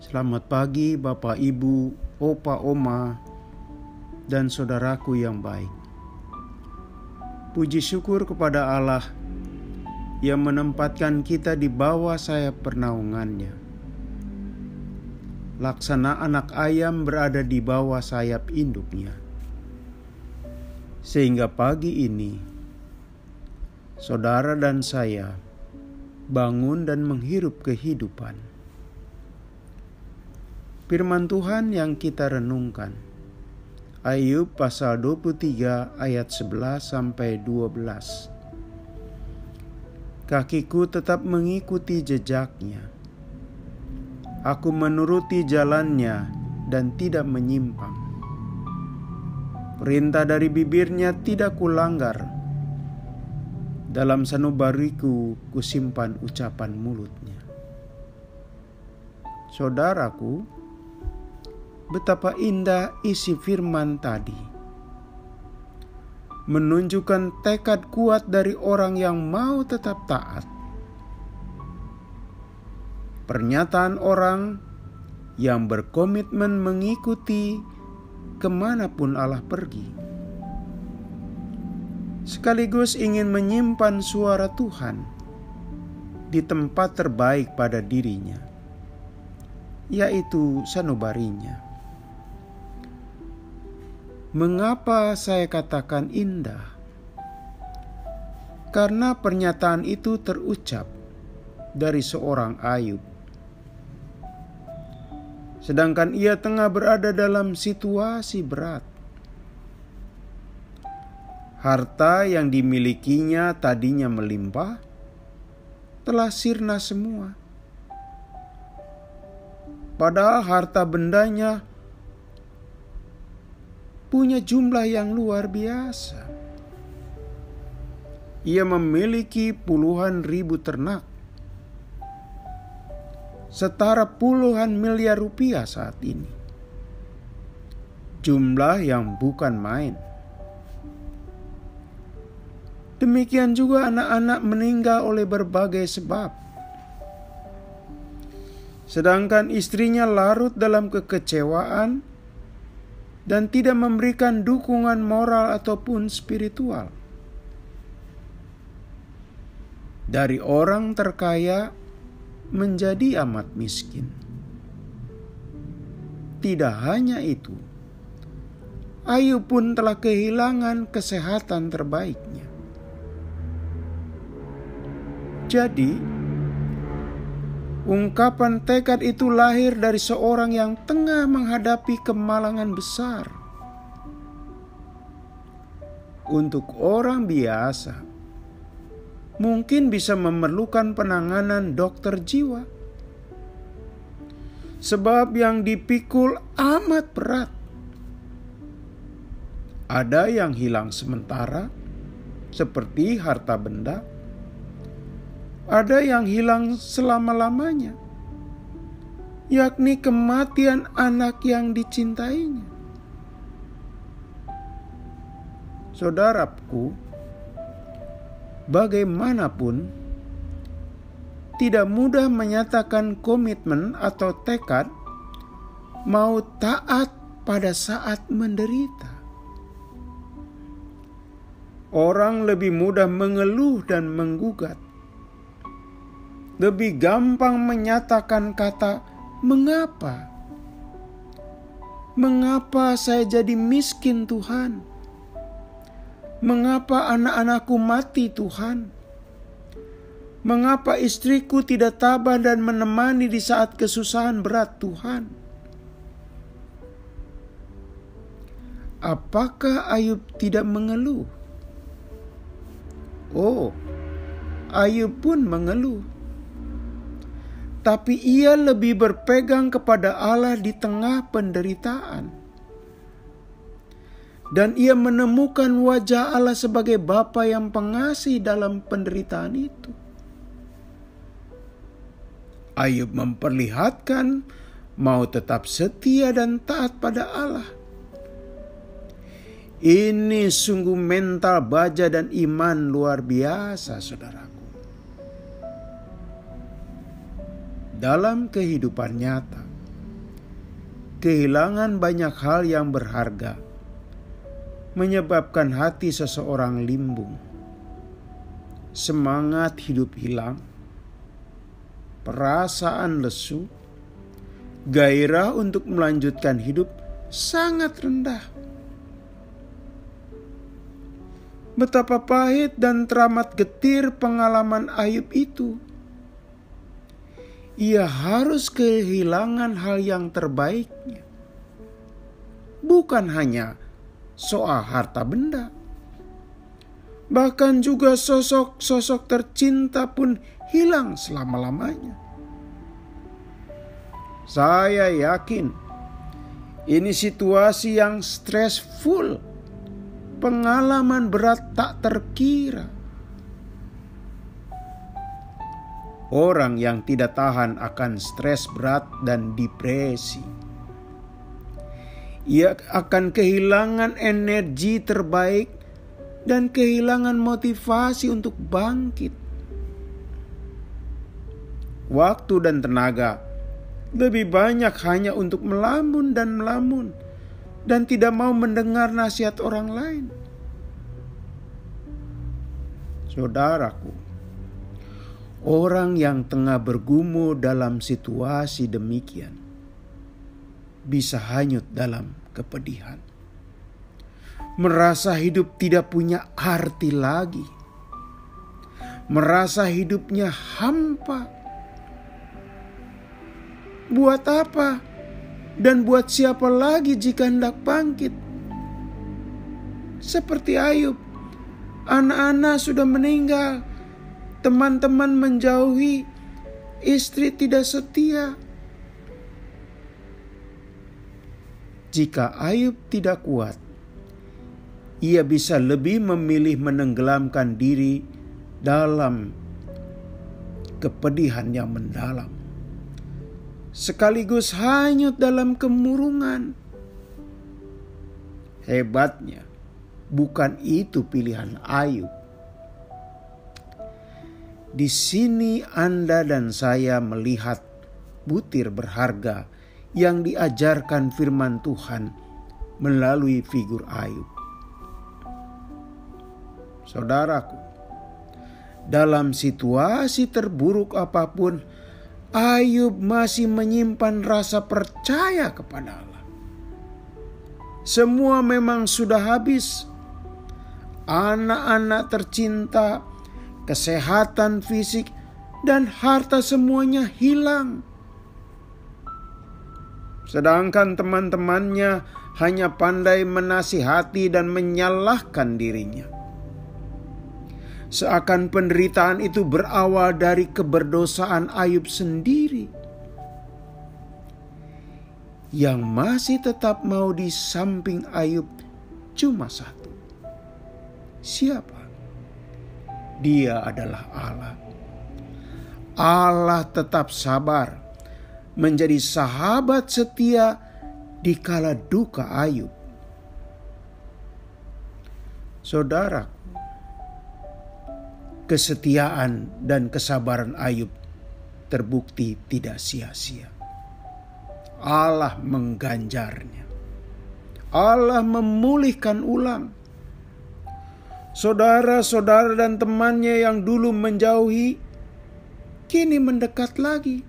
Selamat pagi Bapak, Ibu, Opa, Oma, dan saudaraku yang baik. Puji syukur kepada Allah yang menempatkan kita di bawah sayap pernaungannya. Laksana anak ayam berada di bawah sayap induknya. Sehingga pagi ini, saudara dan saya bangun dan menghirup kehidupan. Firman Tuhan yang kita renungkan, Ayub pasal 23 ayat 11 sampai 12. Kakiku tetap mengikuti jejaknya. Aku menuruti jalannya dan tidak menyimpang. Perintah dari bibirnya tidak kulanggar. Dalam sanubariku kusimpan ucapan mulutnya. Saudaraku, betapa indah isi firman tadi. Menunjukkan tekad kuat dari orang yang mau tetap taat. Pernyataan orang yang berkomitmen mengikuti kemanapun Allah pergi. Sekaligus ingin menyimpan suara Tuhan di tempat terbaik pada dirinya, yaitu sanubarinya. Mengapa saya katakan indah? Karena pernyataan itu terucap dari seorang Ayub. Sedangkan ia tengah berada dalam situasi berat. Harta yang dimilikinya tadinya melimpah, telah sirna semua. Padahal harta bendanya punya jumlah yang luar biasa. Ia memiliki puluhan ribu ternak, setara puluhan miliar rupiah saat ini. Jumlah yang bukan main. Demikian juga anak-anak meninggal oleh berbagai sebab. Sedangkan istrinya larut dalam kekecewaan dan tidak memberikan dukungan moral ataupun spiritual. Dari orang terkaya menjadi amat miskin. Tidak hanya itu, Ayub pun telah kehilangan kesehatan terbaiknya. Jadi, ungkapan tekad itu lahir dari seorang yang tengah menghadapi kemalangan besar. Untuk orang biasa, mungkin bisa memerlukan penanganan dokter jiwa. Sebab yang dipikul amat berat. Ada yang hilang sementara, seperti harta benda. Ada yang hilang selama-lamanya, yakni kematian anak yang dicintainya. Saudaraku, bagaimanapun, tidak mudah menyatakan komitmen atau tekad mau taat pada saat menderita. Orang lebih mudah mengeluh dan menggugat. Lebih gampang menyatakan kata mengapa? Mengapa saya jadi miskin Tuhan? Mengapa anak-anakku mati Tuhan? Mengapa istriku tidak tabah dan menemani di saat kesusahan berat Tuhan? Apakah Ayub tidak mengeluh? Oh, Ayub pun mengeluh. Tapi ia lebih berpegang kepada Allah di tengah penderitaan. Dan ia menemukan wajah Allah sebagai Bapa yang pengasih dalam penderitaan itu. Ayub memperlihatkan mau tetap setia dan taat pada Allah. Ini sungguh mental baja dan iman luar biasa, saudaraku. Dalam kehidupan nyata, kehilangan banyak hal yang berharga, menyebabkan hati seseorang limbung. Semangat hidup hilang, perasaan lesu, gairah untuk melanjutkan hidup sangat rendah. Betapa pahit dan teramat getir pengalaman Ayub itu. Ia harus kehilangan hal yang terbaiknya. Bukan hanya soal harta benda, bahkan juga sosok-sosok tercinta pun hilang selama-lamanya. Saya yakin ini situasi yang stressful, pengalaman berat tak terkira. Orang yang tidak tahan akan stres berat dan depresi. Ia akan kehilangan energi terbaik dan kehilangan motivasi untuk bangkit. Waktu dan tenaga lebih banyak hanya untuk melamun dan tidak mau mendengar nasihat orang lain. Saudaraku, orang yang tengah bergumul dalam situasi demikian bisa hanyut dalam kepedihan, merasa hidup tidak punya arti lagi, merasa hidupnya hampa. Buat apa dan buat siapa lagi jika hendak bangkit? Seperti Ayub, anak-anak sudah meninggal, teman-teman menjauhi, istri tidak setia. Jika Ayub tidak kuat, ia bisa lebih memilih menenggelamkan diri dalam kepedihan yang mendalam, sekaligus hanyut dalam kemurungan. Hebatnya, bukan itu pilihan Ayub. Di sini Anda dan saya melihat butir berharga yang diajarkan firman Tuhan melalui figur Ayub. Saudaraku, dalam situasi terburuk apapun, Ayub masih menyimpan rasa percaya kepada Allah. Semua memang sudah habis. Anak-anak tercinta, kesehatan fisik, dan harta semuanya hilang. Sedangkan teman-temannya hanya pandai menasihati dan menyalahkan dirinya. Seakan penderitaan itu berawal dari keberdosaan Ayub sendiri. Yang masih tetap mau di samping Ayub cuma satu. Siapa? Dia adalah Allah. Allah tetap sabar, menjadi sahabat setia di kala duka Ayub. Saudara, kesetiaan dan kesabaran Ayub terbukti tidak sia-sia. Allah mengganjarnya. Allah memulihkan ulang. Saudara-saudara dan temannya yang dulu menjauhi, kini mendekat lagi.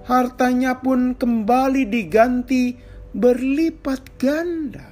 Hartanya pun kembali diganti berlipat ganda.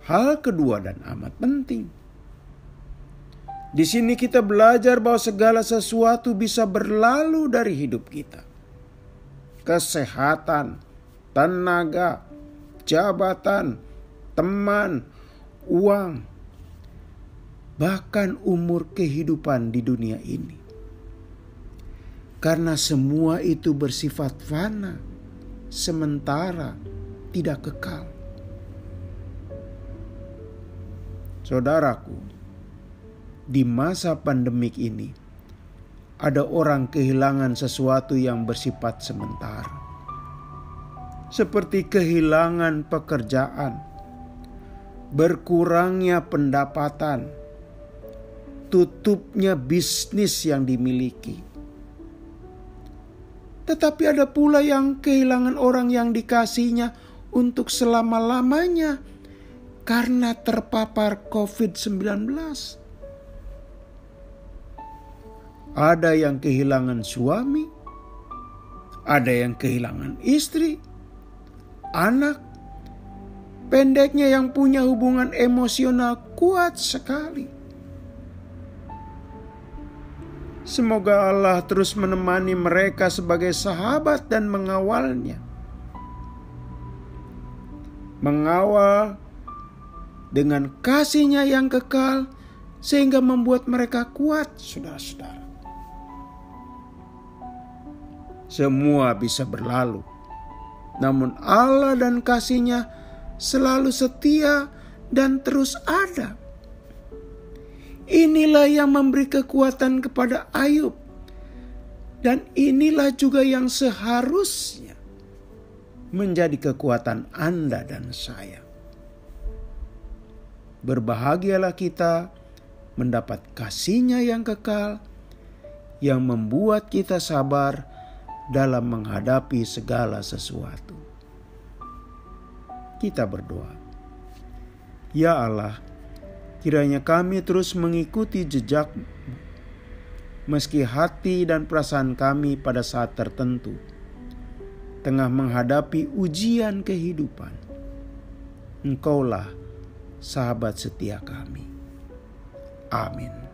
Hal kedua dan amat penting. Di sini kita belajar bahwa segala sesuatu bisa berlalu dari hidup kita. Kesehatan, tenaga, jabatan, teman, uang, bahkan umur kehidupan di dunia ini. Karena semua itu bersifat fana, sementara, tidak kekal. Saudaraku, di masa pandemik ini, ada orang kehilangan sesuatu yang bersifat sementara. Seperti kehilangan pekerjaan, berkurangnya pendapatan, tutupnya bisnis yang dimiliki. tetapi ada pula yang kehilangan orang yang dikasihinya untuk selama-lamanya karena terpapar COVID-19. Ada yang kehilangan suami, ada yang kehilangan istri, anak, pendeknya yang punya hubungan emosional kuat sekali. Semoga Allah terus menemani mereka sebagai sahabat dan mengawalnya. Mengawal dengan kasih-Nya yang kekal sehingga membuat mereka kuat, saudara-saudara. Semua bisa berlalu, namun Allah dan kasih-Nya selalu setia dan terus ada. Inilah yang memberi kekuatan kepada Ayub, dan inilah juga yang seharusnya menjadi kekuatan Anda dan saya. Berbahagialah kita mendapat kasih-Nya yang kekal, yang membuat kita sabar dalam menghadapi segala sesuatu. Kita berdoa. Ya Allah, kiranya kami terus mengikuti jejak-Mu, meski hati dan perasaan kami pada saat tertentu tengah menghadapi ujian kehidupan. Engkaulah sahabat setia kami. Amin.